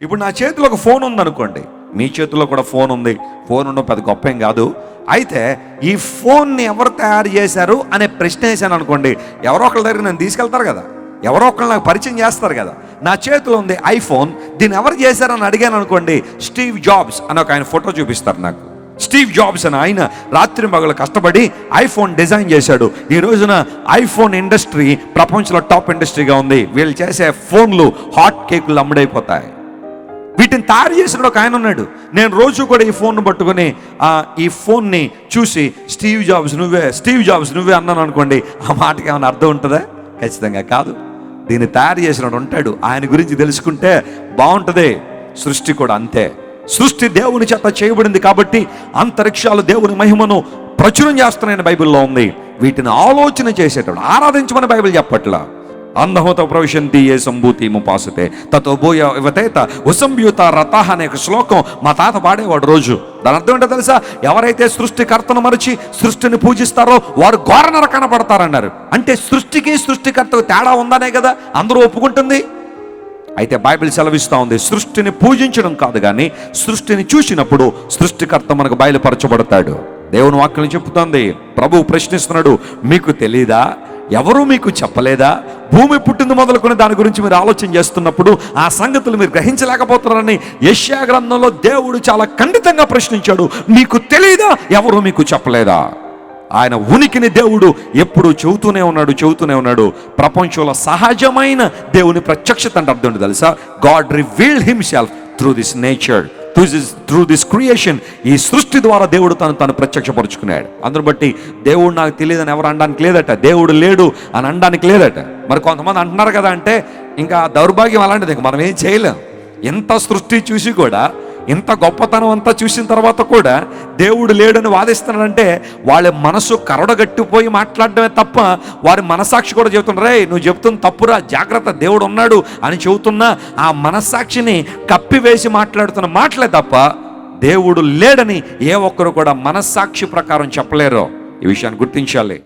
ఇప్పుడు నా చేతిలో ఒక ఫోన్ ఉందనుకోండి, మీ చేతిలో కూడా ఫోన్ ఉంది. ఫోన్ ఉండడం పెద్ద గొప్ప ఏం కాదు. అయితే ఈ ఫోన్ని ఎవరు తయారు చేశారు అనే ప్రశ్న వేసాను అనుకోండి, ఎవరో ఒకళ్ళ దగ్గర నన్ను తీసుకెళ్తారు కదా, ఎవరో ఒకళ్ళు నాకు పరిచయం చేస్తారు కదా. నా చేతిలో ఉంది ఐఫోన్, దీన్ని ఎవరు చేశారని అడిగాను అనుకోండి, స్టీవ్ జాబ్స్ అని ఒక ఆయన ఫోటో చూపిస్తారు నాకు. స్టీవ్ జాబ్స్ అని ఆయన రాత్రి మగలు కష్టపడి ఐఫోన్ డిజైన్ చేశాడు. ఈ రోజున ఐఫోన్ ఇండస్ట్రీ ప్రపంచంలో టాప్ ఇండస్ట్రీగా ఉంది. వీళ్ళు చేసే ఫోన్లు హాట్ కేకులు అమ్ముడైపోతాయి. వీటిని తయారు చేసిన ఒక ఆయన ఉన్నాడు. నేను రోజు కూడా ఈ ఫోన్ పట్టుకుని ఈ ఫోన్ని చూసి స్టీవ్ జాబ్స్ నువ్వే అన్నాను అనుకోండి, ఆ మాటకి ఏమైనా అర్థం ఉంటుందా? ఖచ్చితంగా కాదు. దీన్ని తయారు చేసినట్టు ఉంటాడు, ఆయన గురించి తెలుసుకుంటే బాగుంటుంది. సృష్టి కూడా అంతే. సృష్టి దేవుని చేత చేయబడింది కాబట్టి అంతరిక్షాలు దేవుని మహిమను ప్రచురం చేస్తున్నాయని బైబిల్లో ఉంది. వీటిని ఆలోచన చేసేటప్పుడు ఆరాధించమని బైబిల్ చెప్పట్లా. అందహోత ప్రవిశంతి ఏ సంభూతి ముపాసతే తతో బోయ యువతేత ఉసంభ్యూత రథ అనే ఒక శ్లోకం మా తాత పాడేవాడు రోజు. దాని అర్థం ఏంటో తెలుసా? ఎవరైతే సృష్టికర్తను మరిచి సృష్టిని పూజిస్తారో వారు ఘోర నరకాన పడతారన్నారు. అంటే సృష్టికి సృష్టికర్తకు తేడా ఉందనే కదా అందరూ ఒప్పుకుంటుంది. అయితే బైబిల్ సెలవిస్తూ ఉంది, సృష్టిని పూజించడం కాదు కానీ సృష్టిని చూసినప్పుడు సృష్టికర్త మనకు బయలుపరచబడతాడు. దేవుని వాక్యం చెప్తుంది. ప్రభువు ప్రశ్నిస్తున్నాడు, మీకు తెలీదా? ఎవరు మీకు చెప్పలేదా? భూమి పుట్టింది మొదలుకొని దాని గురించి మీరు ఆలోచన చేస్తున్నప్పుడు ఆ సంగతులు మీరు గ్రహించలేకపోతున్నారని యెషయా గ్రంథంలో దేవుడు చాలా ఖండితంగా ప్రశ్నించాడు. మీకు తెలీదా? ఎవరు మీకు చెప్పలేదా? ఆయన ఉనికిని దేవుడు ఎప్పుడు చెబుతూనే ఉన్నాడు. ప్రపంచంలో సహజమైన దేవుని ప్రత్యక్షత అంటే అర్థం తెలుసా? God revealed himself through this nature, through this creation. ఈ సృష్టి ద్వారా దేవుడు తను ప్రత్యక్షపరుచుకున్నాడు. అందును బట్టి దేవుడు నాకు తెలియదని ఎవరు అనడానికి లేదట, దేవుడు లేడు అని అనడానికి లేదట. మరి కొంతమంది అంటున్నారు కదా, అంటే ఇంకా దౌర్భాగ్యం అలాంటిది, ఇంకా మనం ఏం చేయలేం. ఎంత సృష్టి చూసి కూడా, ఇంత గొప్పతనం అంతా చూసిన తర్వాత కూడా దేవుడు లేడని వాదిస్తున్నాడంటే వాళ్ళ మనసు కరడగట్టిపోయి మాట్లాడడమే తప్ప వారి మనసాక్షి కూడా చెబుతున్నారు, నువ్వు చెబుతున్న తప్పురా, జాగ్రత్త, దేవుడు ఉన్నాడు అని చెబుతున్నా ఆ మనస్సాక్షిని కప్పివేసి మాట్లాడుతున్న మాటలే తప్ప దేవుడు లేడని ఏ ఒక్కరు కూడా మనస్సాక్షి ప్రకారం చెప్పలేరు. ఈ విషయాన్ని గుర్తించాలి.